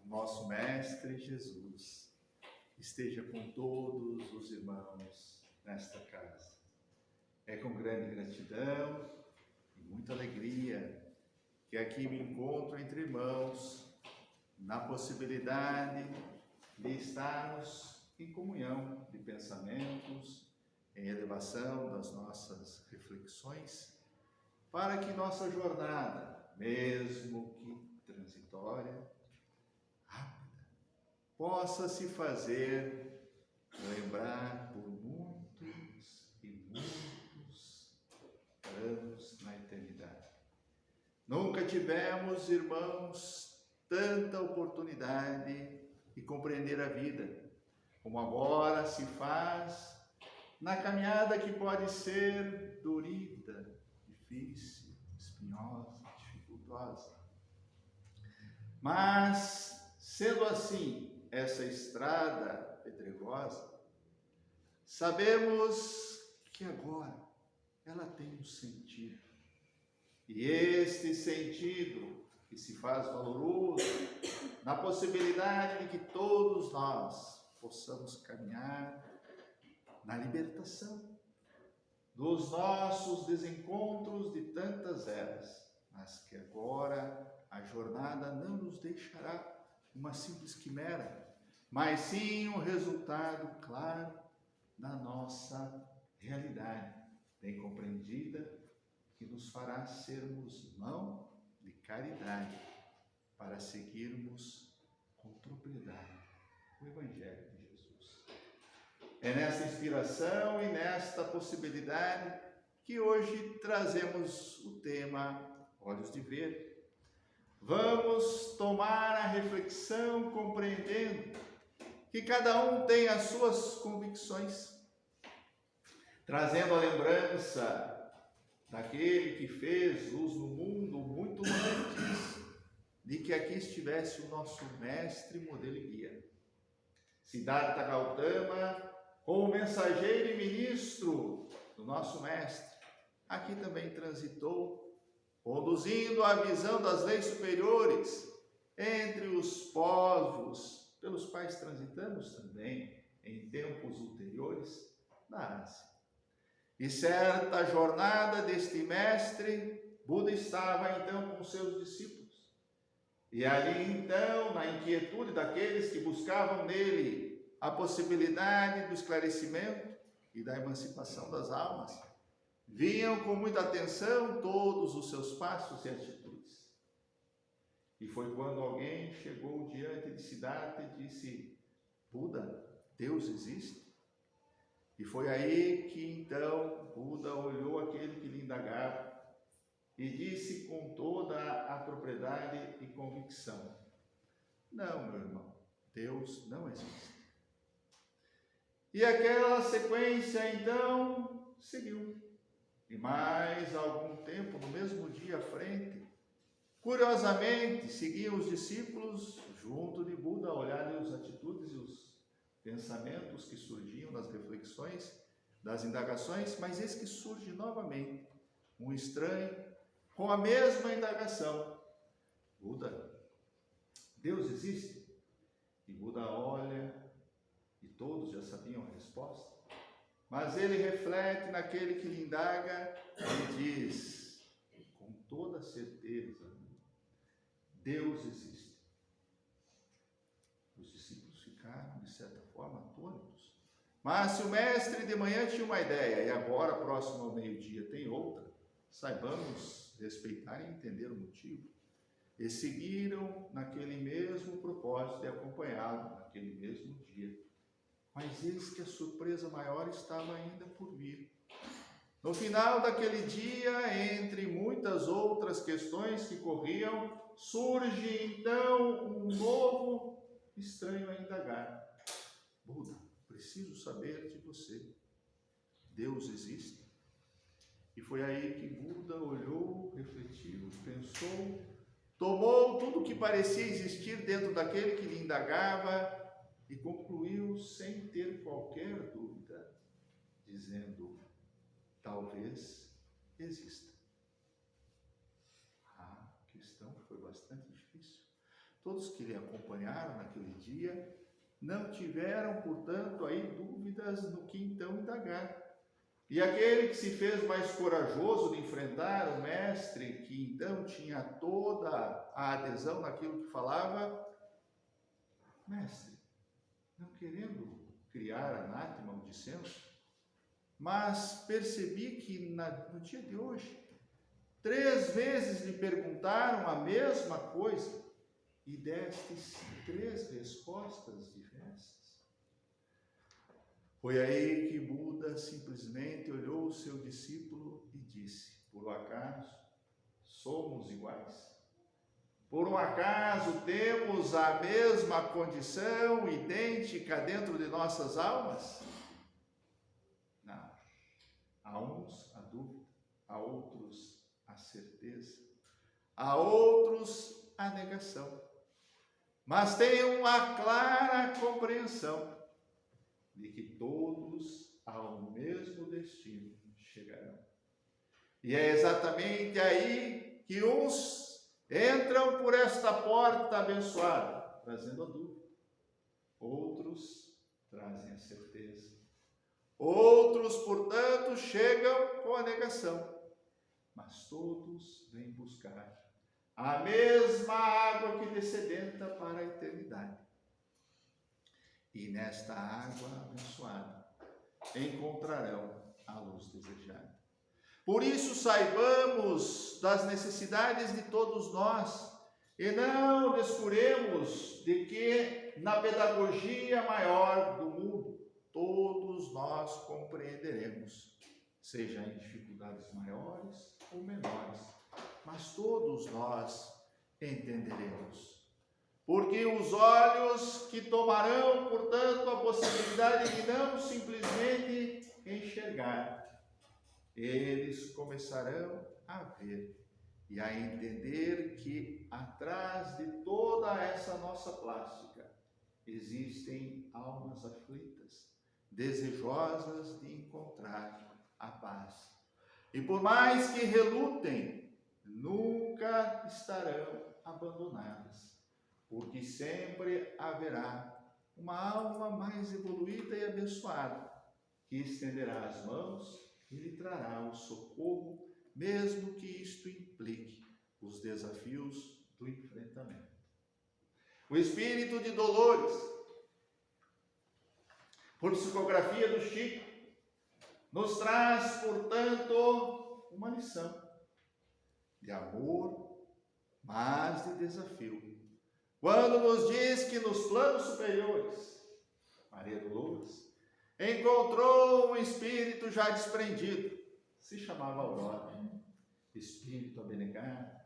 nosso Mestre Jesus esteja com todos os irmãos nesta casa. É com grande gratidão e muita alegria que aqui me encontro entre irmãos na possibilidade de estarmos em comunhão de pensamentos, em elevação das nossas reflexões, para que nossa jornada, mesmo que transitória, rápida, possa se fazer lembrar por muitos e muitos anos na eternidade. Nunca tivemos, irmãos, tanta oportunidade de compreender a vida, como agora se faz na caminhada que pode ser dorida, difícil, espinhosa, dificultosa. Mas, sendo assim, essa estrada pedregosa, sabemos que agora ela tem um sentido. E este sentido que se faz valoroso na possibilidade de que todos nós possamos caminhar na libertação dos nossos desencontros de tantas eras, mas que agora a jornada não nos deixará uma simples quimera, mas sim um resultado claro da nossa realidade, bem compreendida, que nos fará sermos mão de caridade para seguirmos com propriedade o Evangelho de Jesus. É nessa inspiração e nesta possibilidade que hoje trazemos o tema Olhos de Ver. Vamos tomar a reflexão compreendendo que cada um tem as suas convicções, trazendo a lembrança daquele que fez luz no mundo muito antes de que aqui estivesse o nosso mestre, modelo e guia. Siddhartha Gautama, como mensageiro e ministro do nosso mestre, aqui também transitou, conduzindo a visão das leis superiores entre os povos pelos quais transitamos também em tempos ulteriores na Ásia. E certa jornada deste mestre, Buda estava então com seus discípulos. E ali então, na inquietude daqueles que buscavam nele a possibilidade do esclarecimento e da emancipação das almas, viam com muita atenção todos os seus passos e atitudes. E foi quando alguém chegou diante de Siddhartha e disse: Buda, Deus existe? E foi aí que então Buda olhou aquele que lhe indagava e disse com toda a propriedade e convicção: não, meu irmão, Deus não existe. E aquela sequência então seguiu. E mais algum tempo, no mesmo dia à frente, curiosamente seguiam os discípulos junto de Buda, a olharem as atitudes e os pensamentos que surgiam nas reflexões, das indagações, mas eis que surge novamente um estranho com a mesma indagação: Buda, Deus existe? E Buda olha, e todos já sabiam a resposta, mas ele reflete naquele que lhe indaga e diz, com toda certeza, Deus existe. Os discípulos ficaram, de certa forma, atônitos. Mas se o mestre de manhã tinha uma ideia e agora, próximo ao meio-dia, tem outra, saibamos respeitar e entender o motivo. E seguiram naquele mesmo propósito de acompanhá-lo naquele mesmo dia. Mas eis que a surpresa maior estava ainda por vir. No final daquele dia, entre muitas outras questões que corriam, surge então um novo estranho a indagar. Buda, preciso saber de você. Deus existe? E foi aí que Buda olhou, refletiu, pensou, tomou tudo o que parecia existir dentro daquele que lhe indagava e concluiu sem ter qualquer dúvida, dizendo: talvez exista. A questão foi bastante difícil. todos que lhe acompanharam naquele dia, não tiveram, portanto, aí dúvidas no que então indagar. E aquele que se fez mais corajoso de enfrentar o mestre, que então tinha toda a adesão naquilo que falava, mestre, não querendo criar anátema ou dissenso, mas percebi que no dia de hoje, 3 vezes lhe perguntaram a mesma coisa e destes 3 respostas diversas. Foi aí que Buda simplesmente olhou o seu discípulo e disse: por um acaso somos iguais? Por um acaso temos a mesma condição idêntica dentro de nossas almas? Não. A uns a dúvida, a outros a certeza, a outros a negação. Mas tenham uma clara compreensão de que todos ao mesmo destino chegarão. E é exatamente aí que uns entram por esta porta abençoada, trazendo a dúvida. Outros trazem a certeza. Outros, portanto, chegam com a negação. Mas todos vêm buscar a mesma água que descedenta para a eternidade. E nesta água abençoada encontrarão a luz desejada. Por isso saibamos das necessidades de todos nós e não descuremos de que na pedagogia maior do mundo todos nós compreenderemos, seja em dificuldades maiores ou menores, mas todos nós entenderemos. Porque os olhos que tomarão, portanto, a possibilidade de não simplesmente enxergar, eles começarão a ver e a entender que atrás de toda essa nossa plástica existem almas aflitas, desejosas de encontrar a paz. E por mais que relutem, nunca estarão abandonadas, porque sempre haverá uma alma mais evoluída e abençoada, que estenderá as mãos e lhe trará o socorro, mesmo que isto implique os desafios do enfrentamento. O espírito de Dolores, por psicografia do Chico, nos traz, portanto, uma lição de amor, mas de desafio. Quando nos diz que nos planos superiores, Maria Dolores encontrou um espírito já desprendido, se chamava Aurora, espírito abnegado,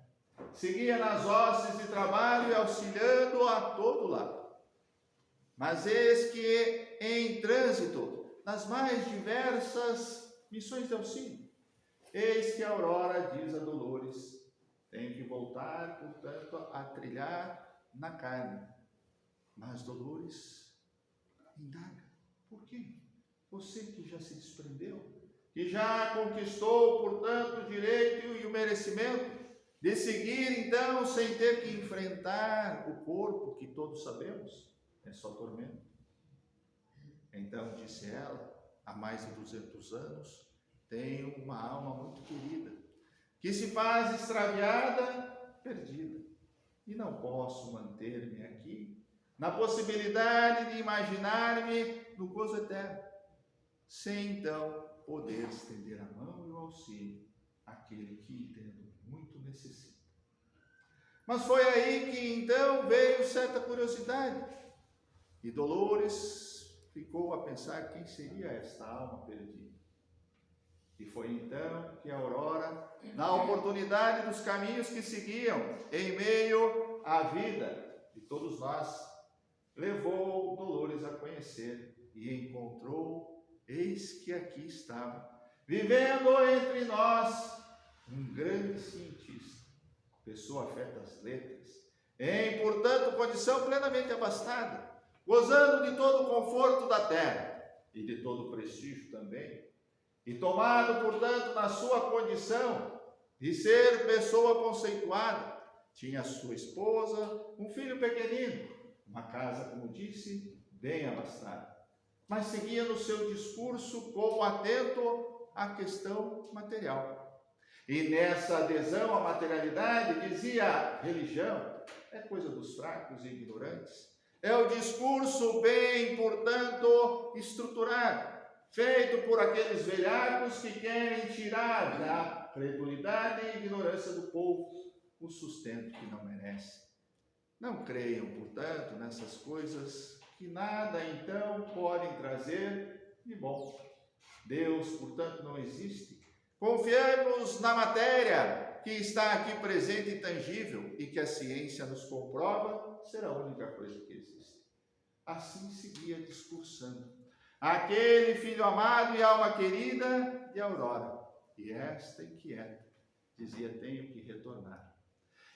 seguia nas hostes de trabalho e auxiliando a todo lado. Mas eis que em trânsito, nas mais diversas missões de auxílio, eis que a Aurora diz a Dolores, tem que voltar, portanto, a trilhar na carne. Mas Dolores indaga, por quê? Você que já se desprendeu, que já conquistou, portanto, o direito e o merecimento de seguir, então, sem ter que enfrentar o corpo, que todos sabemos, é só tormento. Então, disse ela, há mais de 200 anos, tenho uma alma muito querida, que se faz extraviada, perdida, e não posso manter-me aqui, na possibilidade de imaginar-me no gozo eterno, sem então poder estender a mão e o auxílio àquele que, entendo, muito necessita. Mas foi aí que então veio certa curiosidade, e Dolores ficou a pensar quem seria esta alma perdida. E foi então que a Aurora, na oportunidade dos caminhos que seguiam em meio à vida de todos nós, levou Dolores a conhecer e encontrou, eis que aqui estava, vivendo entre nós, um grande cientista, pessoa afeta às letras, em, portanto, condição plenamente abastada, gozando de todo o conforto da terra e de todo o prestígio também, e tomado, portanto, na sua condição de ser pessoa conceituada, tinha sua esposa, um filho pequenino, uma casa, como disse, bem abastada. Mas seguia no seu discurso como atento à questão material. E nessa adesão à materialidade dizia: religião é coisa dos fracos e ignorantes. É o discurso bem, portanto, estruturado, feito por aqueles velhacos que querem tirar da credulidade e ignorância do povo o sustento que não merece. Não creiam, portanto, nessas coisas que nada então podem trazer de bom. Deus, portanto, não existe. Confiemos na matéria que está aqui presente e tangível e que a ciência nos comprova ser a única coisa que existe. Assim seguia discursando aquele filho amado e alma querida de Aurora. E esta inquieta dizia: tenho que retornar.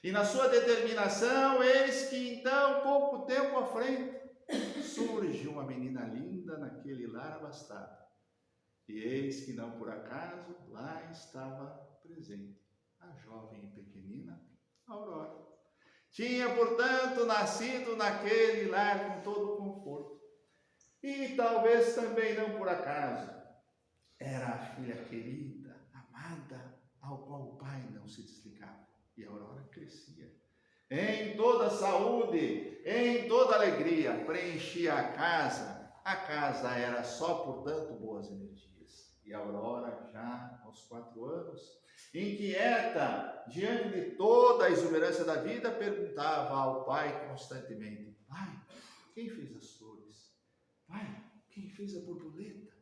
E na sua determinação, eis que então, pouco tempo à frente, surge uma menina linda naquele lar abastado. E eis que não por acaso lá estava presente a jovem e pequenina Aurora. Tinha, portanto, nascido naquele lar com todo o conforto. E talvez também não por acaso era a filha querida, amada, ao qual o pai não se desligava. E a Aurora crescia em toda saúde, em toda alegria, preenchia a casa. A casa era só, portanto, boas energias. E a Aurora, já aos 4 anos, inquieta diante de toda a exuberância da vida, perguntava ao pai constantemente: pai, quem fez as flores? Pai, quem fez a borboleta?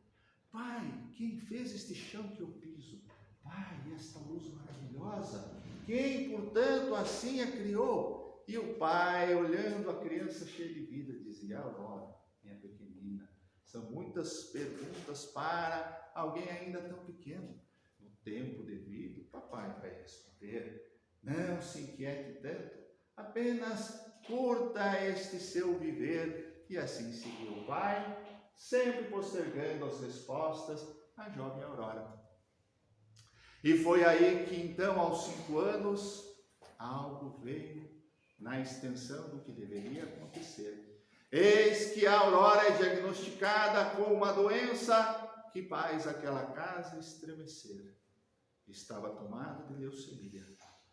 Pai, quem fez este chão que eu piso? Pai, esta luz maravilhosa? Quem, portanto, assim a criou? E o pai, olhando a criança cheia de vida, dizia: Aurora, minha pequenina, são muitas perguntas para alguém ainda tão pequeno. No tempo devido, papai vai responder. Não se inquiete tanto, apenas curta este seu viver. E assim seguiu o pai, sempre postergando as respostas à jovem Aurora. E foi aí que então, aos 5 anos, algo veio na extensão do que deveria acontecer. Eis que a Aurora é diagnosticada com uma doença que faz aquela casa estremecer. Estava tomada de leucemia.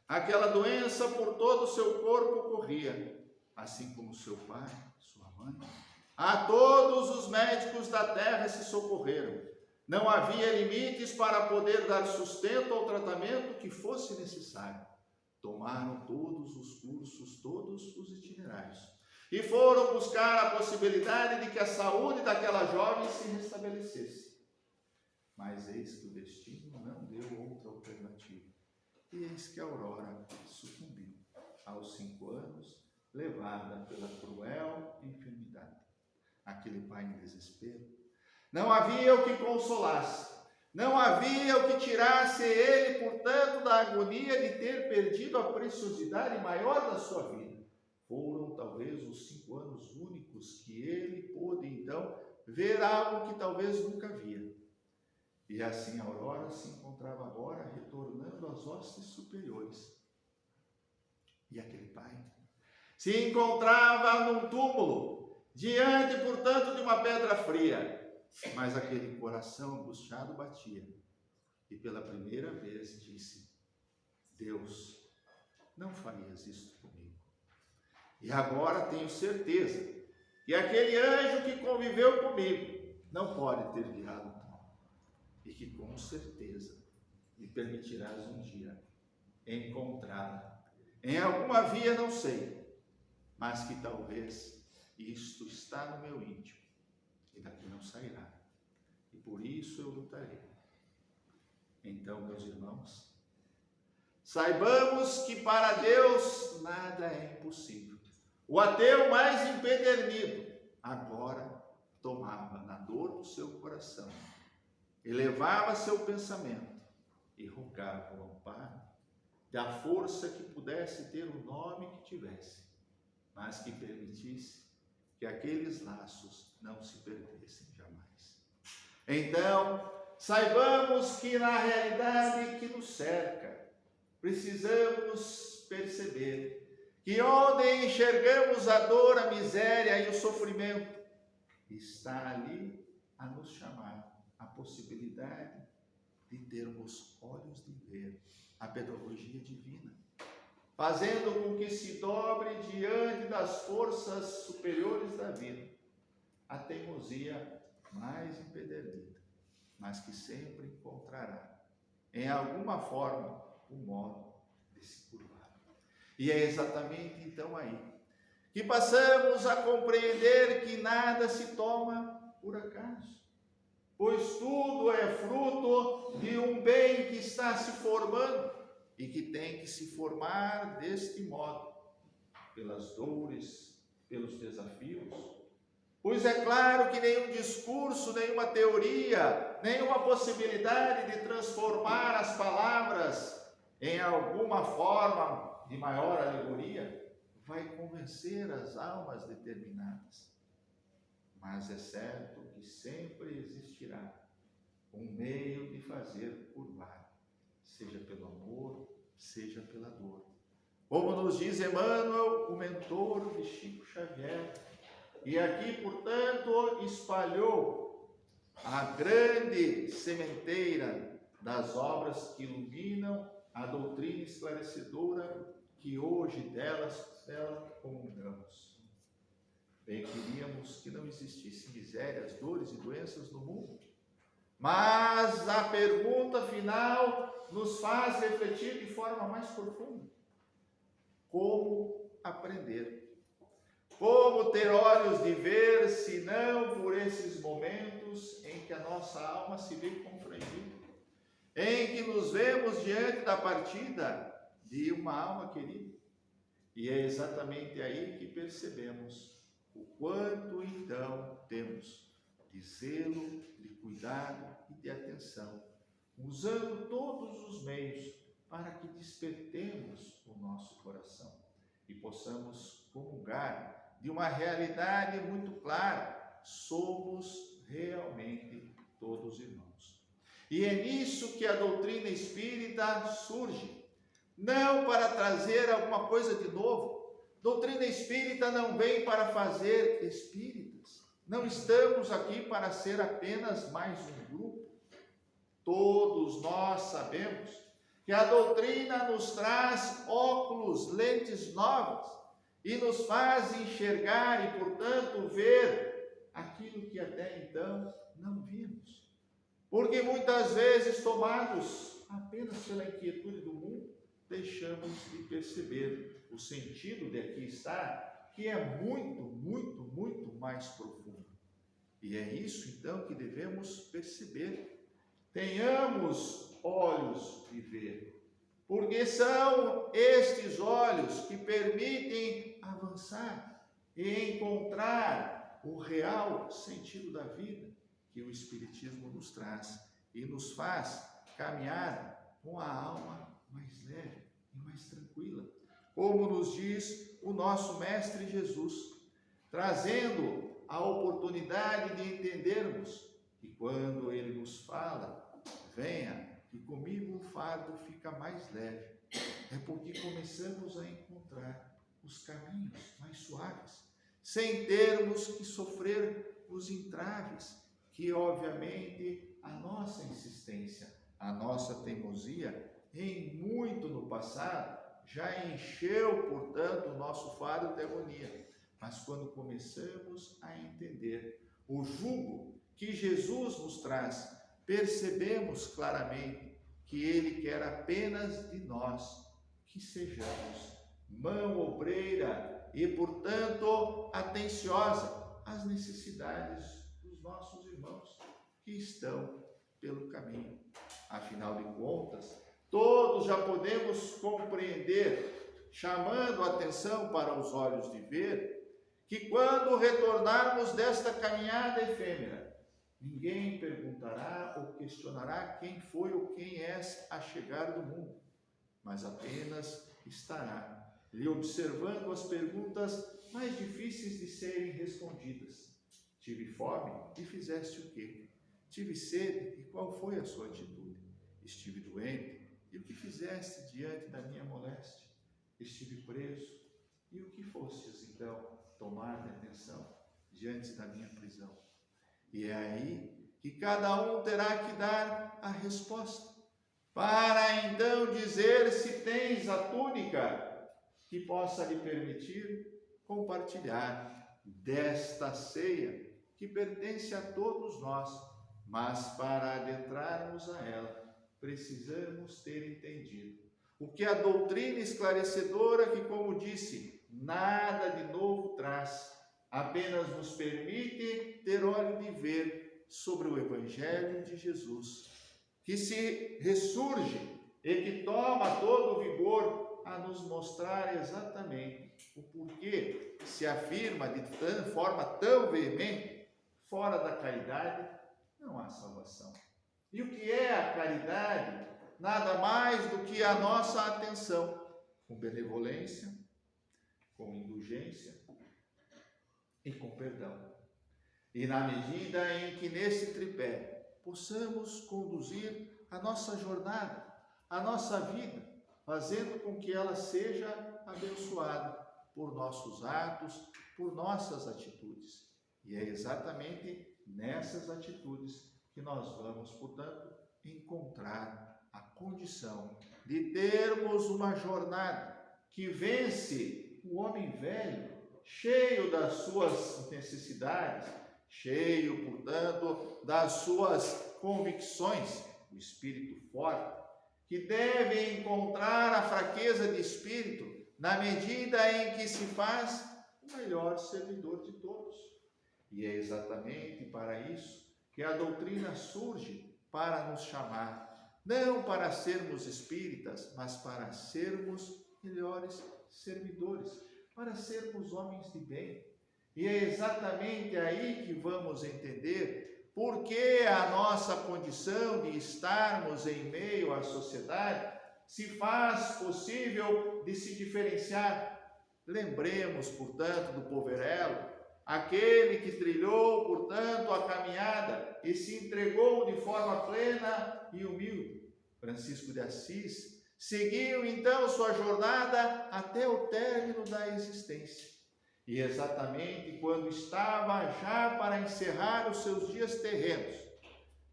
Aquela doença por todo o seu corpo corria, assim como seu pai, sua mãe. A todos os médicos da terra se socorreram. Não havia limites para poder dar sustento ao tratamento que fosse necessário. Tomaram todos os cursos, todos os itinerários. E foram buscar a possibilidade de que a saúde daquela jovem se restabelecesse. Mas eis que o destino não deu outra alternativa. E eis que a Aurora sucumbiu aos 5 anos, levada pela cruel enfermidade. Aquele pai em desespero. Não havia o que consolasse, não havia o que tirasse ele, portanto, da agonia de ter perdido a preciosidade maior da sua vida. Foram talvez os 5 anos únicos que ele pôde então ver algo que talvez nunca via. E assim a Aurora se encontrava agora retornando às hostes superiores. E aquele pai se encontrava num túmulo, diante, portanto, de uma pedra fria. Mas aquele coração angustiado batia. E pela primeira vez disse: Deus, não farias isto comigo. E agora tenho certeza que aquele anjo que conviveu comigo não pode ter virado o túmulo. E que com certeza me permitirás um dia encontrá-la em alguma via, não sei, mas que talvez isto está no meu íntimo. E daqui não sairá. E por isso eu lutarei. Então, meus irmãos, saibamos que para Deus nada é impossível. O ateu mais empedernido agora tomava na dor do seu coração, elevava seu pensamento e rogava o amparo da força que pudesse ter o nome que tivesse, mas que permitisse que aqueles laços não se perdessem jamais. Então, saibamos que na realidade que nos cerca, precisamos perceber que onde enxergamos a dor, a miséria e o sofrimento, está ali a nos chamar a possibilidade de termos olhos de ver a pedagogia divina, fazendo com que se dobre diante das forças superiores da vida a teimosia mais empedernida, mas que sempre encontrará, em alguma forma, o modo de se curvar. E é exatamente então aí que passamos a compreender que nada se toma por acaso, pois tudo é fruto de um bem que está se formando e que tem que se formar deste modo, pelas dores, pelos desafios. Pois é claro que nenhum discurso, nenhuma teoria, nenhuma possibilidade de transformar as palavras em alguma forma de maior alegoria vai convencer as almas determinadas. Mas é certo que sempre existirá um meio de fazer curvar, seja pelo amor, seja pela dor. Como nos diz Emmanuel, o mentor de Chico Xavier, e aqui, portanto, espalhou a grande sementeira das obras que iluminam a doutrina esclarecedora que hoje dela comungamos. Bem, queríamos que não existisse misérias, dores e doenças no mundo, mas a pergunta final nos faz refletir de forma mais profunda. Como aprender? Como ter olhos de ver, se não por esses momentos em que a nossa alma se vê confrangida, em que nos vemos diante da partida de uma alma querida? E é exatamente aí que percebemos o quanto então temos de zelo, de cuidado e de atenção, usando todos os meios para que despertemos o nosso coração e possamos comungar de uma realidade muito clara: somos realmente todos irmãos. E é nisso que a doutrina espírita surge, não para trazer alguma coisa de novo. Doutrina espírita não vem para fazer espíritas, não estamos aqui para ser apenas mais um grupo. Todos nós sabemos que a doutrina nos traz óculos, lentes novas, e nos faz enxergar e, portanto, ver aquilo que até então não vimos. Porque muitas vezes, tomados apenas pela inquietude do mundo, deixamos de perceber o sentido de aqui estar, que é muito, muito, muito mais profundo. E é isso, então, que devemos perceber. Tenhamos olhos de ver, porque são estes olhos que permitem avançar e encontrar o real sentido da vida que o Espiritismo nos traz e nos faz caminhar com a alma mais leve e mais tranquila, como nos diz o nosso Mestre Jesus, trazendo a oportunidade de entendermos que quando Ele nos fala, venha, que comigo o fardo fica mais leve, é porque começamos a encontrar os caminhos mais suaves, sem termos que sofrer os entraves que, obviamente, a nossa insistência, a nossa teimosia, em muito no passado, já encheu, portanto, o nosso fardo de agonia. Mas quando começamos a entender o jugo que Jesus nos traz, percebemos claramente que Ele quer apenas de nós que sejamos mão obreira e, portanto, atenciosa às necessidades dos nossos irmãos que estão pelo caminho. Afinal de contas, todos já podemos compreender, chamando a atenção para os olhos de ver, que quando retornarmos desta caminhada efêmera, ninguém perguntará ou questionará quem foi ou quem és a chegar do mundo, mas apenas estará lhe observando as perguntas mais difíceis de serem respondidas. Tive fome e fizeste o quê? Tive sede e qual foi a sua atitude? Estive doente e o que fizeste diante da minha moléstia? estive preso, e o que fostes, então, tomar de atenção diante da minha prisão? E é aí que cada um terá que dar a resposta, para então dizer se tens a túnica que possa lhe permitir compartilhar desta ceia que pertence a todos nós, mas para adentrarmos a ela, precisamos ter entendido o que a doutrina esclarecedora, que, como disse, nada de novo traz, apenas nos permite ter olho de ver sobre o Evangelho de Jesus, que se ressurge e que toma todo o vigor a nos mostrar exatamente o porquê se afirma de forma tão veemente: fora da caridade não há salvação. E o que é a caridade? Nada mais do que a nossa atenção, com benevolência, com indulgência e com perdão. E na medida em que nesse tripé possamos conduzir a nossa jornada, a nossa vida, fazendo com que ela seja abençoada por nossos atos, por nossas atitudes. E é exatamente nessas atitudes que nós vamos, portanto, encontrar a condição de termos uma jornada que vence o homem velho, cheio das suas necessidades, cheio, portanto, das suas convicções, o espírito forte, que deve encontrar a fraqueza de espírito na medida em que se faz o melhor servidor de todos. E é exatamente para isso que a doutrina surge, para nos chamar, não para sermos espíritas, mas para sermos melhores servidores, para sermos homens de bem. E é exatamente aí que vamos entender por que a nossa condição de estarmos em meio à sociedade se faz possível de se diferenciar. Lembremos, portanto, do poverello, aquele que trilhou, portanto, a caminhada e se entregou de forma plena e humilde. Francisco de Assis seguiu, então, sua jornada até o término da existência. E exatamente quando estava já para encerrar os seus dias terrenos,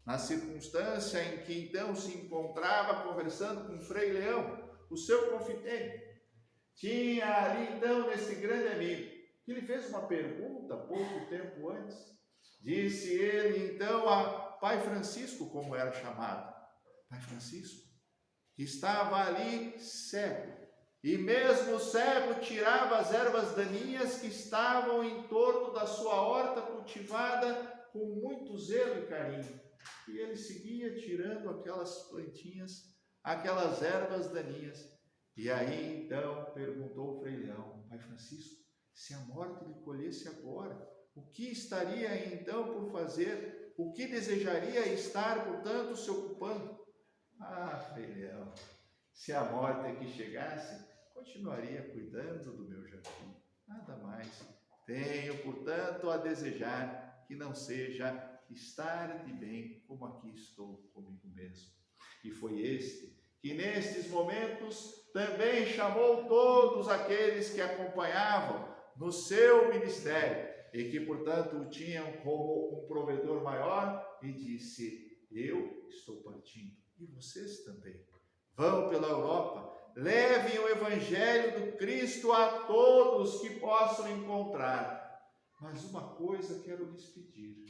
na circunstância em que então se encontrava conversando com Frei Leão, o seu confiteiro, tinha ali então nesse grande amigo, que lhe fez uma pergunta pouco tempo antes. Disse ele então a Pai Francisco, como era chamado, Pai Francisco, que estava ali cego, e mesmo cego tirava as ervas daninhas que estavam em torno da sua horta cultivada com muito zelo e carinho. E ele seguia tirando aquelas plantinhas, aquelas ervas daninhas. E aí então perguntou o Frei Leão: Pai Francisco, se a morte lhe colhesse agora, o que estaria então por fazer? O que desejaria estar, portanto, se ocupando? Ah, Frei Leão, se a morte aqui chegasse, continuaria cuidando do meu jardim. Nada mais. Tenho, portanto, a desejar que não seja estar de bem como aqui estou comigo mesmo. E foi este que nestes momentos também chamou todos aqueles que acompanhavam no seu ministério e que, portanto, o tinham como um provedor maior e disse: eu estou partindo e vocês também. Vão pela Europa, levem o Evangelho do Cristo a todos que possam encontrar. Mas uma coisa quero lhes pedir: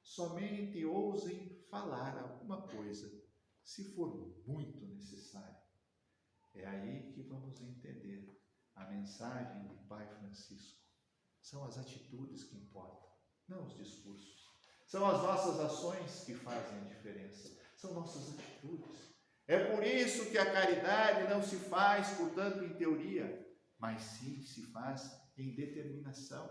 somente ousem falar alguma coisa, se for muito necessário. É aí que vamos entender a mensagem de Pai Francisco. São as atitudes que importam, não os discursos. São as nossas ações que fazem a diferença, são nossas atitudes. É por isso que a caridade não se faz, portanto, em teoria, mas sim se faz em determinação.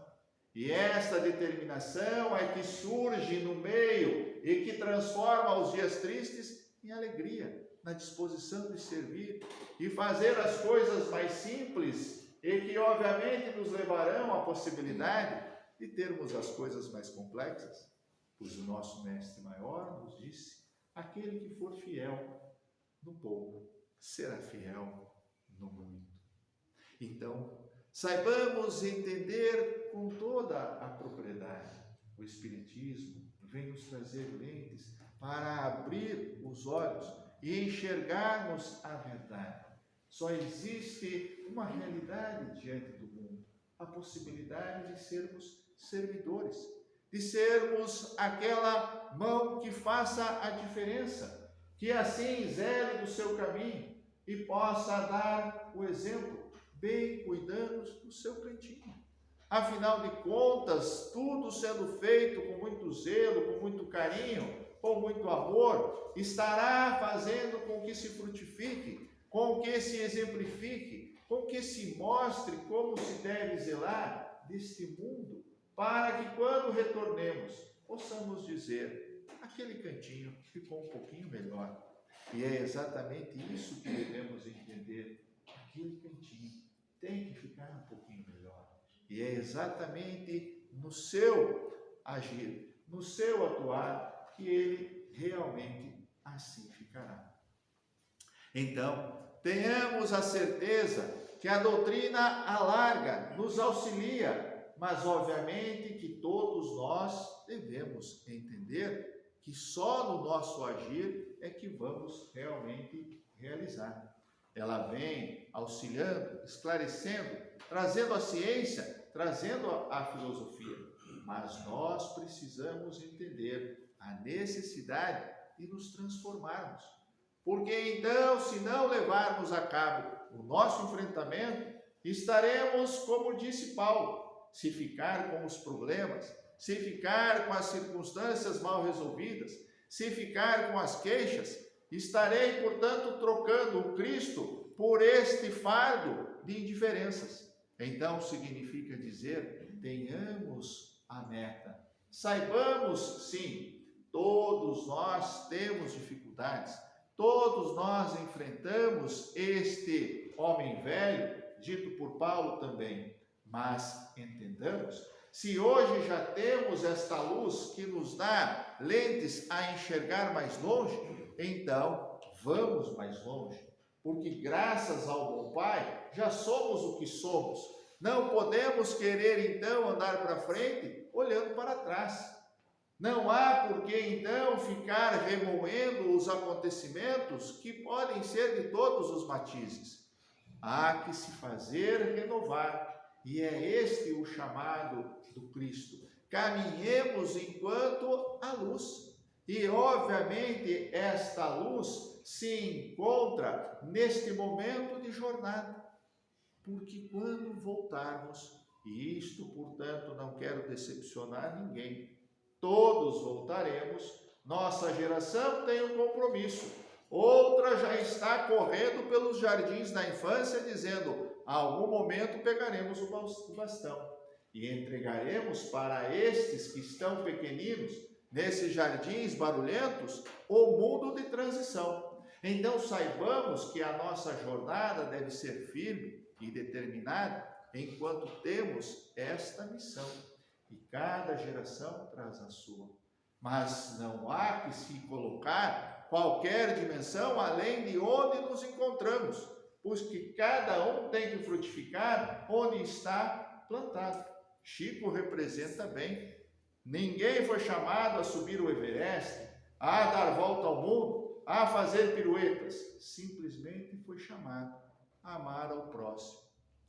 E esta determinação é que surge no meio e que transforma os dias tristes em alegria, na disposição de servir e fazer as coisas mais simples e que, obviamente, nos levarão à possibilidade de termos as coisas mais complexas. Pois o nosso Mestre Maior nos disse: aquele que for fiel no pouco será fiel no muito. Então, saibamos entender com toda a propriedade. O Espiritismo vem nos trazer lentes para abrir os olhos e enxergarmos a verdade. Só existe uma realidade diante do mundo, a possibilidade de sermos servidores, de sermos aquela mão que faça a diferença, que assim zele do seu caminho e possa dar o exemplo, bem cuidando do seu cantinho. Afinal de contas, tudo sendo feito com muito zelo, com muito carinho, com muito amor, estará fazendo com que se frutifique, com que se exemplifique, com que se mostre como se deve zelar deste mundo, para que quando retornemos, possamos dizer, aquele cantinho ficou um pouquinho melhor. E é exatamente isso que devemos entender, aquele cantinho tem que ficar um pouquinho melhor. E é exatamente no seu agir, no seu atuar, que ele realmente assim ficará. Então, tenhamos a certeza que a doutrina alarga, nos auxilia, mas obviamente que todos nós devemos entender que só no nosso agir é que vamos realmente realizar. Ela vem auxiliando, esclarecendo, trazendo a ciência, trazendo a filosofia, mas nós precisamos entender a necessidade de nos transformarmos. Porque então, se não levarmos a cabo o nosso enfrentamento, estaremos, como disse Paulo, se ficar com os problemas, se ficar com as circunstâncias mal resolvidas, se ficar com as queixas, estarei, portanto, trocando o Cristo por este fardo de indiferenças. Então, significa dizer, tenhamos a meta. Saibamos, sim, todos nós temos dificuldades, todos nós enfrentamos este homem velho, dito por Paulo também, mas entendamos, se hoje já temos esta luz que nos dá lentes a enxergar mais longe, então vamos mais longe, porque graças ao bom Pai já somos o que somos. Não podemos querer então andar para frente olhando para trás. Não há por que então ficar remoendo os acontecimentos que podem ser de todos os matizes. Há que se fazer renovar, e é este o chamado do Cristo. Caminhemos enquanto a luz. E obviamente esta luz se encontra neste momento de jornada. Porque quando voltarmos, e isto, portanto, não quero decepcionar ninguém, todos voltaremos, nossa geração tem um compromisso, outra já está correndo pelos jardins da infância, dizendo, a algum momento pegaremos o bastão, e entregaremos para estes que estão pequeninos, nesses jardins barulhentos, o mundo de transição. Então saibamos que a nossa jornada deve ser firme e determinada, enquanto temos esta missão. E cada geração traz a sua. Mas não há que se colocar qualquer dimensão além de onde nos encontramos, pois que cada um tem que frutificar onde está plantado. Chico representa bem. Ninguém foi chamado a subir o Everest, a dar volta ao mundo, a fazer piruetas. Simplesmente foi chamado a amar ao próximo,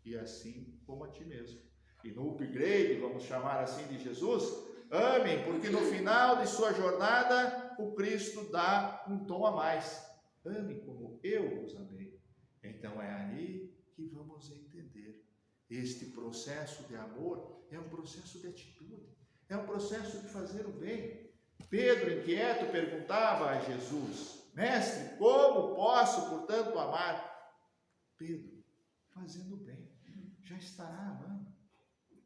e assim como a ti mesmo. E no upgrade, vamos chamar assim, de Jesus, amem, porque no final de sua jornada, o Cristo dá um tom a mais. Amem como eu os amei. Então é aí que vamos entender. Este processo de amor é um processo de atitude, é um processo de fazer o bem. Pedro, inquieto, perguntava a Jesus, mestre, como posso, portanto, amar? Pedro, fazendo o bem, já estará amando.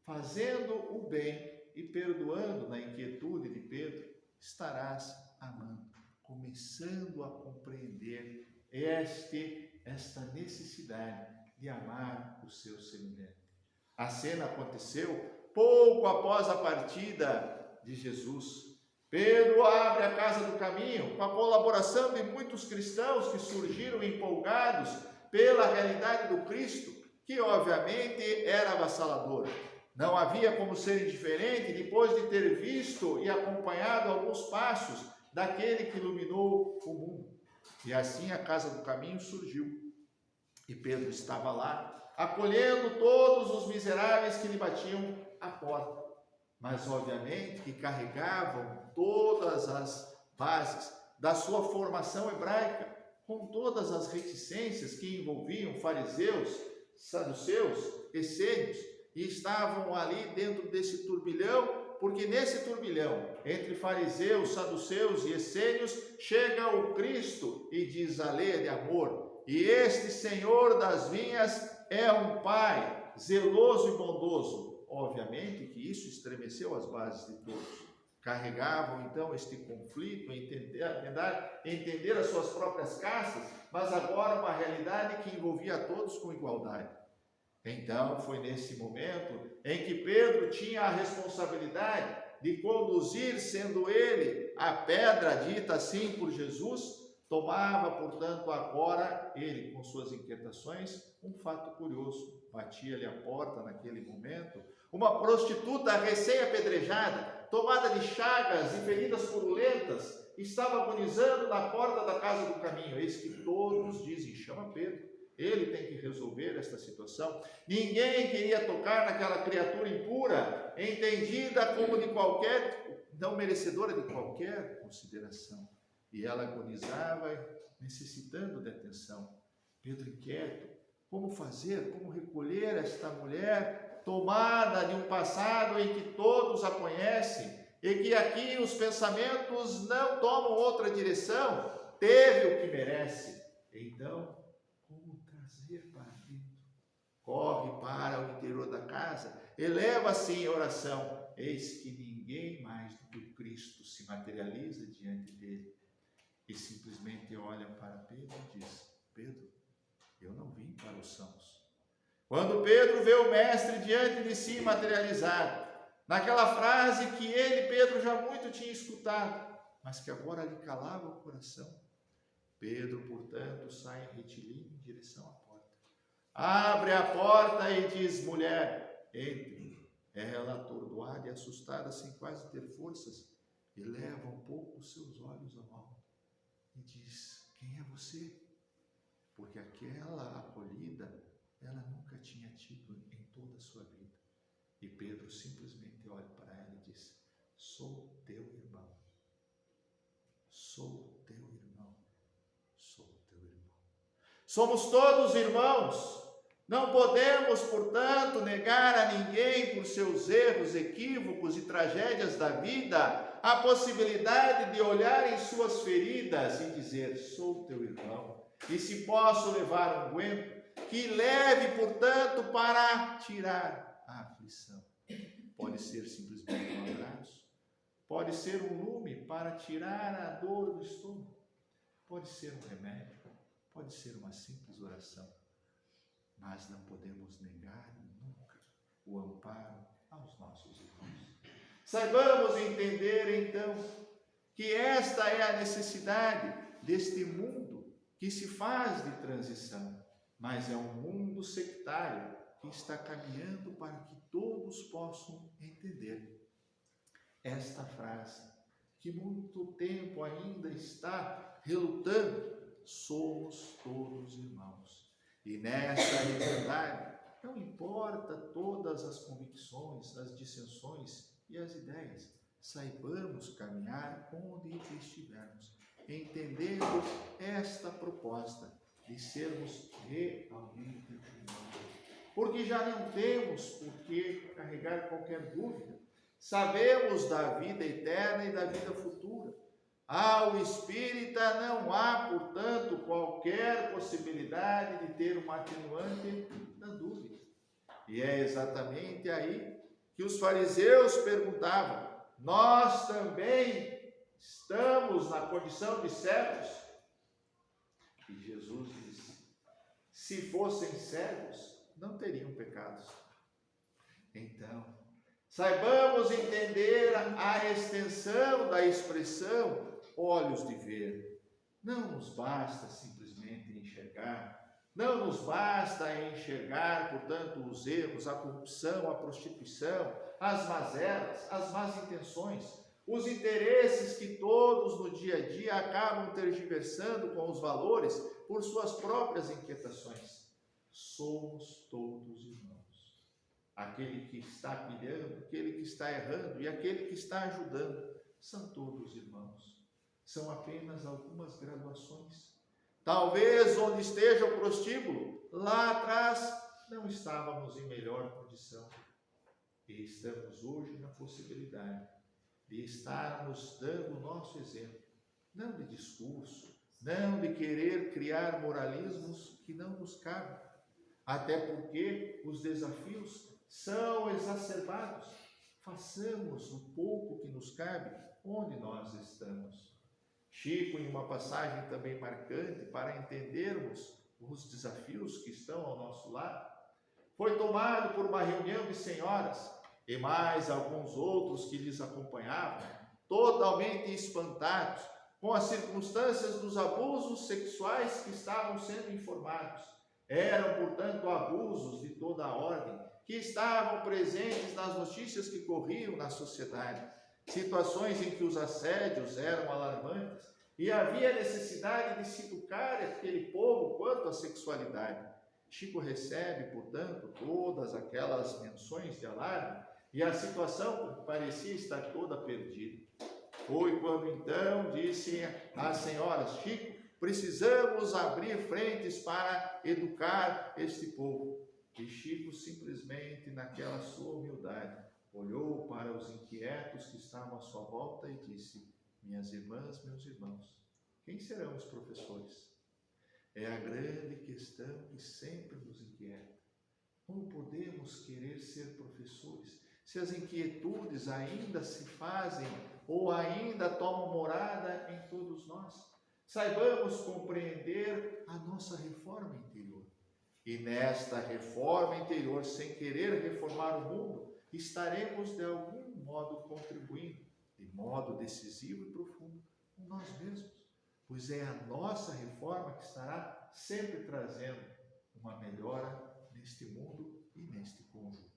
Fazendo o bem e perdoando na inquietude de Pedro, estarás amando, começando a compreender esta necessidade de amar o seu semelhante. A cena aconteceu pouco após a partida de Jesus. Pedro abre a casa do caminho com a colaboração de muitos cristãos que surgiram empolgados pela realidade do Cristo, que obviamente era avassaladora. Não havia como ser indiferente depois de ter visto e acompanhado alguns passos daquele que iluminou o mundo. E assim a Casa do Caminho surgiu. E Pedro estava lá, acolhendo todos os miseráveis que lhe batiam à porta. Mas obviamente que carregavam todas as bases da sua formação hebraica, com todas as reticências que envolviam fariseus, saduceus, essênios, e estavam ali dentro desse turbilhão, porque nesse turbilhão, entre fariseus, saduceus e essênios, chega o Cristo e diz a lei de amor, e este Senhor das vinhas é um Pai zeloso e bondoso. Obviamente que isso estremeceu as bases de todos. Carregavam então este conflito, entender as suas próprias castas, mas agora uma realidade que envolvia a todos com igualdade. Então foi nesse momento em que Pedro tinha a responsabilidade de conduzir, sendo ele a pedra dita assim por Jesus, tomava, portanto, agora ele, com suas inquietações, um fato curioso. Batia-lhe a porta naquele momento uma prostituta recém-apedrejada, tomada de chagas e feridas purulentas, estava agonizando na porta da Casa do Caminho. Eis que todos dizem: chama Pedro, ele tem que resolver esta situação. Ninguém queria tocar naquela criatura impura, entendida como de qualquer, não merecedora de qualquer consideração. E ela agonizava, necessitando de atenção. Pedro inquieto, como fazer, como recolher esta mulher tomada de um passado em que todos a conhecem, e que aqui os pensamentos não tomam outra direção, teve o que merece. Então, como trazer para dentro? Corre para o interior da casa, eleva-se em oração. Eis que ninguém mais do que o Cristo se materializa diante dele. E simplesmente olha para Pedro e diz: Pedro, eu não vim para os sãos. Quando Pedro vê o mestre diante de si materializado, naquela frase que ele, Pedro, já muito tinha escutado, mas que agora lhe calava o coração, Pedro, portanto, sai retilíneo em direção à porta. Abre a porta e diz: mulher, entre. Ela, atordoada e assustada, sem quase ter forças, eleva um pouco os seus olhos ao alto e diz: quem é você? Porque aquela acolhida ela nunca tinha tido em toda a sua vida. E Pedro simplesmente olha para ela e diz: sou teu irmão. Sou teu irmão. Sou teu irmão. Somos todos irmãos. Não podemos, portanto, negar a ninguém por seus erros, equívocos e tragédias da vida a possibilidade de olhar em suas feridas e dizer: sou teu irmão. E se posso levar um unguento, que leve, portanto, para tirar a aflição. Pode ser simplesmente um abraço, pode ser um lume para tirar a dor do estômago, pode ser um remédio, pode ser uma simples oração, mas não podemos negar nunca o amparo aos nossos irmãos. Saibamos entender, então, que esta é a necessidade deste mundo que se faz de transição, mas é um mundo sectário que está caminhando para que todos possam entender esta frase, que muito tempo ainda está relutando: somos todos irmãos. E nessa liberdade, não importa todas as convicções, as dissensões e as ideias, saibamos caminhar onde estivermos, entendendo esta proposta de sermos realmente irmãos. Porque já não temos por que carregar qualquer dúvida. Sabemos da vida eterna e da vida futura. Ao espírita não há, portanto, qualquer possibilidade de ter uma atenuante da dúvida. E é exatamente aí que os fariseus perguntavam: nós também estamos na condição de cegos? E Jesus disse: se fossem cegos, não teriam pecados. Então, saibamos entender a extensão da expressão olhos de ver. Não nos basta simplesmente enxergar, Não nos basta enxergar, portanto, os erros, a corrupção, a prostituição, as mazelas, as más intenções, os interesses que todos no dia a dia acabam tergiversando com os valores por suas próprias inquietações. Somos todos irmãos. Aquele que está pilhando, aquele que está errando e aquele que está ajudando, são todos irmãos. São apenas algumas graduações. Talvez onde esteja o prostíbulo, lá atrás, não estávamos em melhor condição. E estamos hoje na possibilidade de estarmos dando o nosso exemplo, não de discurso, não de querer criar moralismos que não nos cabem, até porque os desafios são exacerbados. Façamos o pouco que nos cabe onde nós estamos. Chico, em uma passagem também marcante para entendermos os desafios que estão ao nosso lado, foi tomado por uma reunião de senhoras e mais alguns outros que lhes acompanhavam, totalmente espantados com as circunstâncias dos abusos sexuais que estavam sendo informados. Eram, portanto, abusos de toda a ordem que estavam presentes nas notícias que corriam na sociedade. Situações em que os assédios eram alarmantes e havia necessidade de se educar aquele povo quanto à sexualidade. Chico recebe, portanto, todas aquelas menções de alarme e a situação parecia estar toda perdida. Foi quando então disse às senhoras: Chico, precisamos abrir frentes para educar este povo. E Chico simplesmente, naquela sua humildade, olhou para os inquietos que estavam à sua volta e disse: minhas irmãs, meus irmãos, quem serão os professores? É a grande questão que sempre nos inquieta. Como podemos querer ser professores se as inquietudes ainda se fazem ou ainda tomam morada em todos nós? Saibamos compreender a nossa reforma interior. E nesta reforma interior, sem querer reformar o mundo, estaremos de algum modo contribuindo, de modo decisivo e profundo, com nós mesmos, pois é a nossa reforma que estará sempre trazendo uma melhora neste mundo e neste conjunto.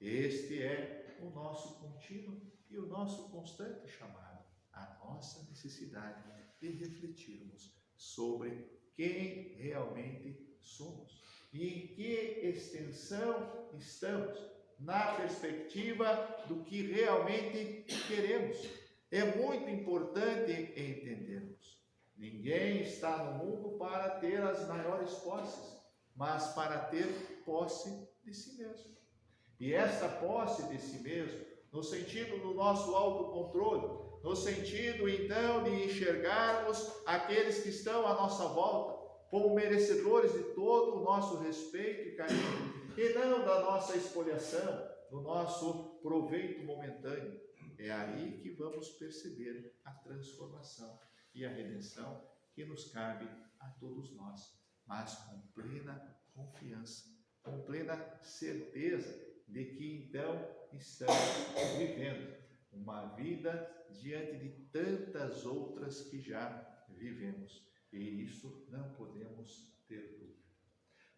Este é o nosso contínuo e o nosso constante chamado, a nossa necessidade de refletirmos sobre quem realmente somos e em que extensão estamos, na perspectiva do que realmente queremos. É muito importante entendermos. Ninguém está no mundo para ter as maiores posses, mas para ter posse de si mesmo. E esta posse de si mesmo, no sentido do nosso autocontrole, no sentido então de enxergarmos aqueles que estão à nossa volta como merecedores de todo o nosso respeito e carinho, e não da nossa expoliação, do nosso proveito momentâneo. É aí que vamos perceber a transformação e a redenção que nos cabe a todos nós, mas com plena confiança, com plena certeza de que então estamos vivendo uma vida diante de tantas outras que já vivemos, e isso não podemos ter dúvida.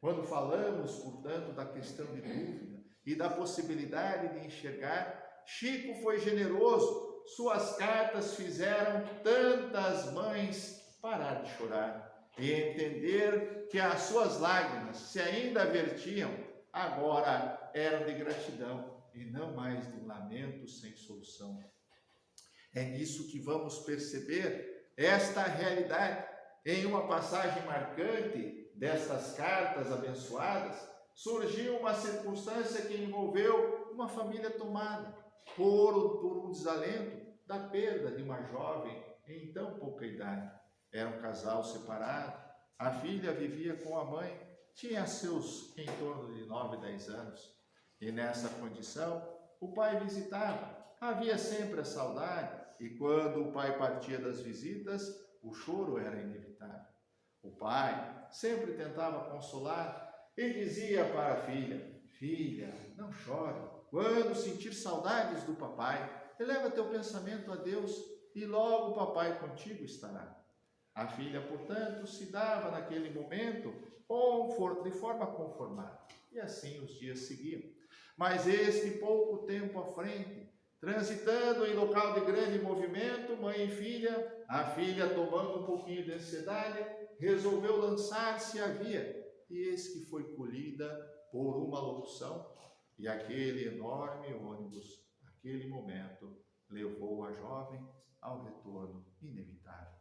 Quando falamos, portanto, da questão de dúvida e da possibilidade de enxergar, Chico foi generoso. Suas cartas fizeram tantas mães parar de chorar e entender que as suas lágrimas, se ainda vertiam, agora eram de gratidão e não mais de lamento sem solução. É nisso que vamos perceber esta realidade. Em uma passagem marcante destas cartas abençoadas, surgiu uma circunstância que envolveu uma família tomada por um desalento da perda de uma jovem em tão pouca idade. Era um casal separado, a filha vivia com a mãe, tinha seus em torno de 9, 10 anos, e nessa condição o pai visitava. Havia sempre a saudade, e quando o pai partia das visitas, o choro era inevitável. O pai sempre tentava consolar e dizia para a filha: filha, não chore. Quando sentir saudades do papai, eleva teu pensamento a Deus e logo o papai contigo estará. A filha, portanto, se dava naquele momento de forma conformada. E assim os dias seguiam. Mas eis que pouco tempo à frente, transitando em local de grande movimento, mãe e filha, a filha, tomando um pouquinho de ansiedade, resolveu lançar-se à via. E eis que foi colhida por uma locução, e aquele enorme ônibus, naquele momento, levou a jovem ao retorno inevitável.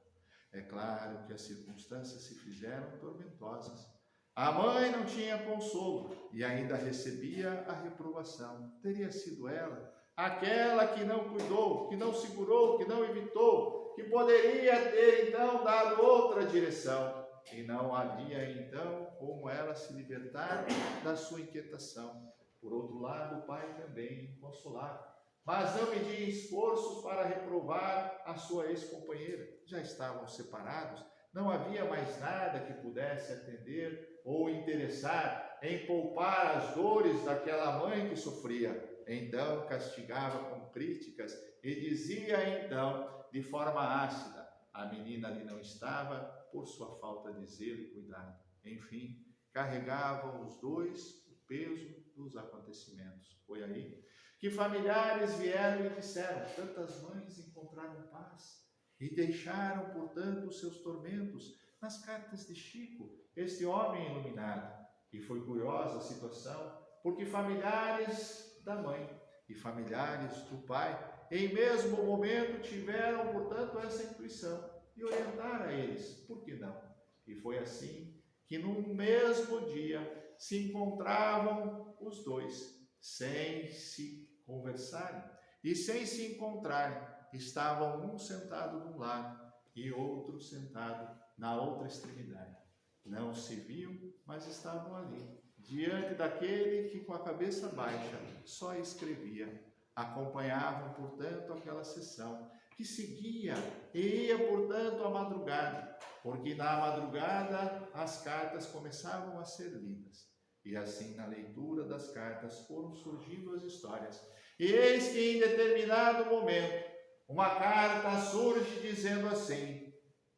É claro que as circunstâncias se fizeram tormentosas. A mãe não tinha consolo e ainda recebia a reprovação. Teria sido ela, aquela que não cuidou, que não segurou, que não evitou, que poderia ter então dado outra direção. E não havia então como ela se libertar da sua inquietação. Por outro lado, o pai também consolava, mas não media esforços para reprovar a sua ex-companheira. Já estavam separados, não havia mais nada que pudesse atender ou interessar em poupar as dores daquela mãe que sofria. Então castigava com críticas e dizia então de forma ácida: a menina ali não estava por sua falta de zelo e cuidado. Enfim, carregavam os dois o peso dos acontecimentos. Foi aí que familiares vieram e disseram: tantas mães encontraram paz e deixaram, portanto, os seus tormentos nas cartas de Chico, este homem iluminado. E foi curiosa a situação, porque familiares da mãe e familiares do pai, em mesmo momento, tiveram, portanto, essa intuição e orientaram a eles. Por que não? E foi assim que, no mesmo dia, se encontravam os dois, sem se conversarem e sem se encontrarem. Estavam um sentado de um lado e outro sentado na outra extremidade. Não se viam, mas estavam ali, diante daquele que com a cabeça baixa só escrevia. Acompanhavam, portanto, aquela sessão que seguia e ia, portanto, à madrugada, porque na madrugada as cartas começavam a ser lidas. E assim, na leitura das cartas, foram surgindo as histórias. E eis que em determinado momento, uma carta surge dizendo assim: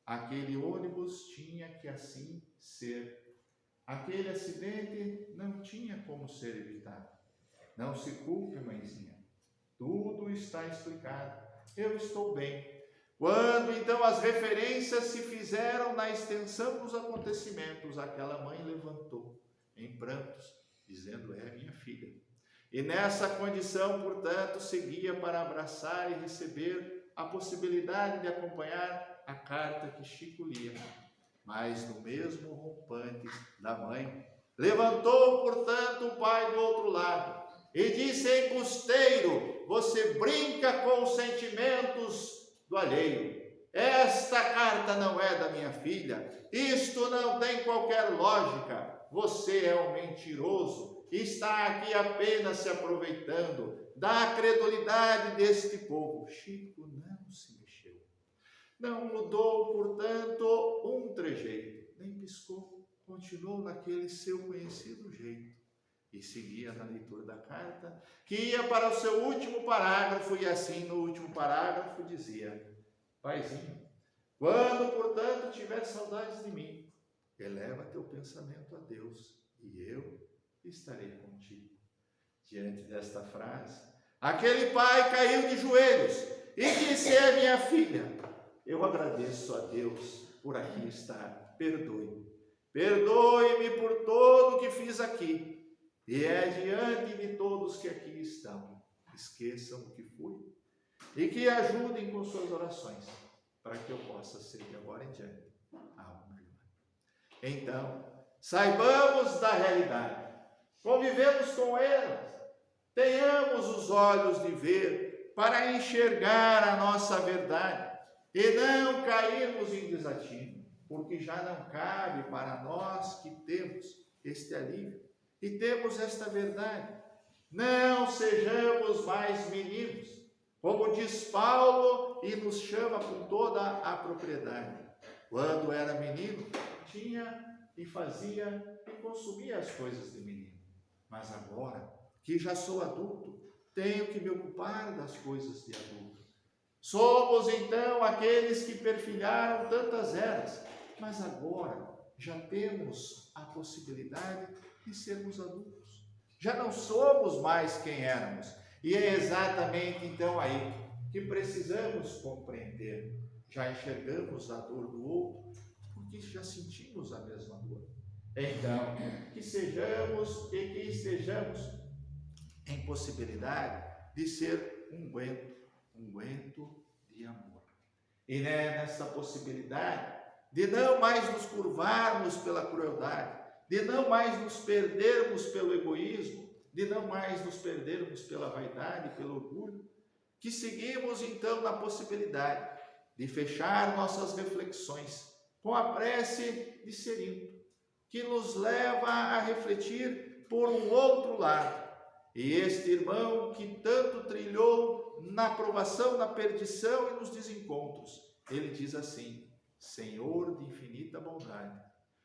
aquele ônibus tinha que assim ser. Aquele acidente não tinha como ser evitado. Não se culpe, mãezinha. Tudo está explicado. Eu estou bem. Quando então as referências se fizeram na extensão dos acontecimentos, aquela mãe levantou em prantos, dizendo: é minha filha. E nessa condição, portanto, seguia para abraçar e receber a possibilidade de acompanhar a carta que Chico lia. Mas no mesmo rompante da mãe, levantou, portanto, o pai do outro lado e disse: embusteiro, você brinca com os sentimentos do alheio. Esta carta não é da minha filha, isto não tem qualquer lógica. Você é um mentiroso, está aqui apenas se aproveitando da credulidade deste povo. Chico não se mexeu, não mudou, portanto, um trejeito, nem piscou, continuou naquele seu conhecido jeito e seguia na leitura da carta, que ia para o seu último parágrafo, e assim no último parágrafo dizia: paizinho, quando, portanto, tiver saudades de mim, eleva teu pensamento a Deus e eu estarei contigo. Diante desta frase, aquele pai caiu de joelhos e disse: é minha filha, eu agradeço a Deus por aqui estar. Perdoe-me por todo o que fiz aqui, e é diante de todos que aqui estão. Esqueçam o que fui e que ajudem com suas orações, para que eu possa ser de agora em diante a uma irmã. Então, saibamos da realidade, convivemos com elas, tenhamos os olhos de ver para enxergar a nossa verdade e não cairmos em desatino, porque já não cabe para nós que temos este alívio e temos esta verdade. Não sejamos mais meninos, como diz Paulo e nos chama com toda a propriedade. Quando era menino, tinha e fazia e consumia as coisas de menino. Mas agora, que já sou adulto, tenho que me ocupar das coisas de adulto. Somos então aqueles que perfilharam tantas eras, mas agora já temos a possibilidade de sermos adultos. Já não somos mais quem éramos. E é exatamente então aí que precisamos compreender. Já enxergamos a dor do outro, porque já sentimos a mesma dor. Então, que sejamos e que estejamos em possibilidade de ser unguento de amor. E nessa possibilidade de não mais nos curvarmos pela crueldade, de não mais nos perdermos pelo egoísmo, de não mais nos perdermos pela vaidade, pelo orgulho, que seguimos então na possibilidade de fechar nossas reflexões com a prece de Cerinto, que nos leva a refletir por um outro lado. E este irmão que tanto trilhou na provação, na perdição e nos desencontros, ele diz assim: Senhor de infinita bondade,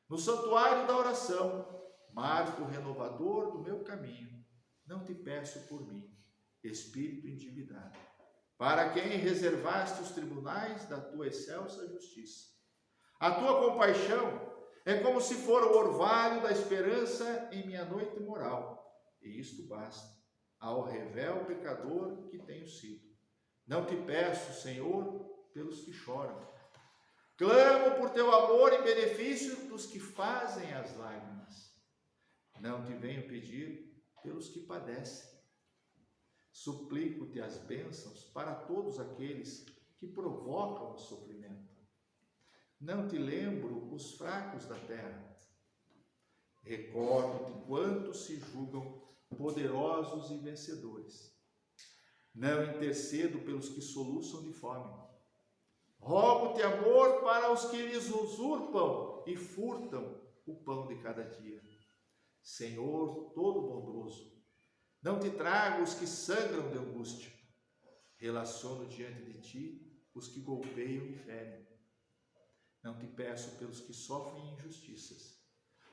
no santuário da oração, marco renovador do meu caminho, não te peço por mim, Espírito endividado, para quem reservaste os tribunais da tua excelsa justiça. A tua compaixão é como se for o orvalho da esperança em minha noite moral, e isto basta ao revel pecador que tenho sido. Não te peço, Senhor, pelos que choram. Clamo por teu amor em benefício dos que fazem as lágrimas. Não te venho pedir pelos que padecem. Suplico-te as bênçãos para todos aqueles que provocam o sofrimento. Não te lembro os fracos da terra. Recordo-te quantos se julgam poderosos e vencedores. Não intercedo pelos que soluçam de fome. Rogo-te amor para os que lhes usurpam e furtam o pão de cada dia. Senhor todo bondoso, não te trago os que sangram de angústia. Relaciono diante de ti os que golpeiam e ferem. Não te peço pelos que sofrem injustiças.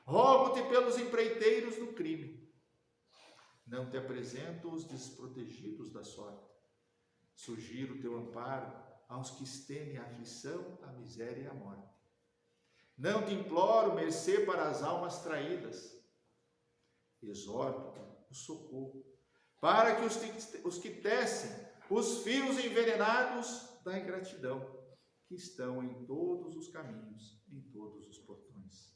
Rogo-te pelos empreiteiros do crime. Não te apresento os desprotegidos da sorte. Sugiro teu amparo aos que estendem a aflição, a miséria e a morte. Não te imploro mercê para as almas traídas. Exorto-te o socorro, para que os que tecem os fios envenenados da ingratidão, que estão em todos os caminhos, em todos os portões.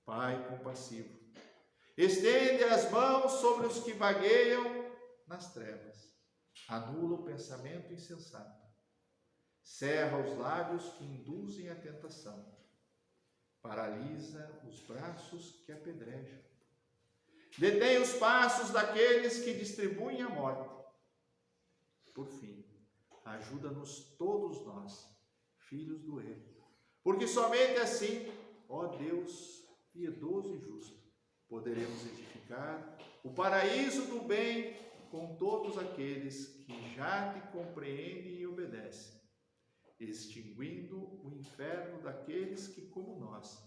Pai compassivo, estende as mãos sobre os que vagueiam nas trevas, anula o pensamento insensato, cerra os lábios que induzem a tentação, paralisa os braços que apedrejam, detém os passos daqueles que distribuem a morte. Por fim, ajuda-nos todos nós, filhos do erro, porque somente assim, ó Deus piedoso e justo, poderemos edificar o paraíso do bem com todos aqueles que já te compreendem e obedecem, extinguindo o inferno daqueles que, como nós,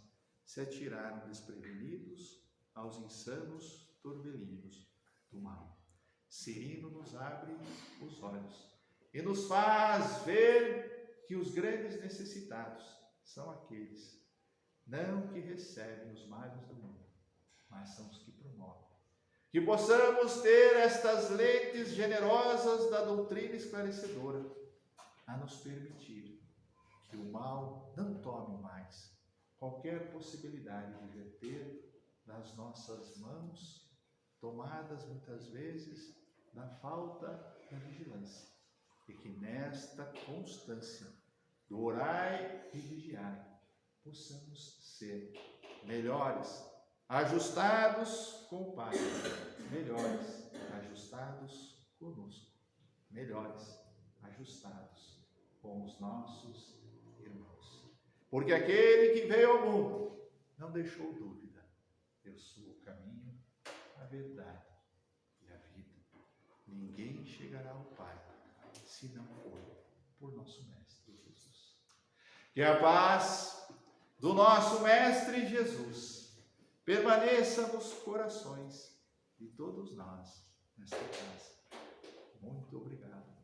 se atiraram desprevenidos aos insanos torbellinos do mal. Cirino nos abre os olhos e nos faz ver que os grandes necessitados são aqueles, não que recebem os males do mundo, mas são os que promovem. Que possamos ter estas lentes generosas da doutrina esclarecedora a nos permitir que o mal não tome mais qualquer possibilidade de verter das nossas mãos, tomadas muitas vezes da falta da vigilância, e que nesta constância do orai e vigiai possamos ser melhores, ajustados com o Pai, melhores, ajustados conosco, melhores, ajustados com os nossos irmãos. Porque aquele que veio ao mundo não deixou dúvida: eu sou o caminho, a verdade e a vida. Ninguém chegará ao Pai se não for por nosso Mestre Jesus. Que a paz do nosso Mestre Jesus permaneça nos corações de todos nós nesta casa. Muito obrigado.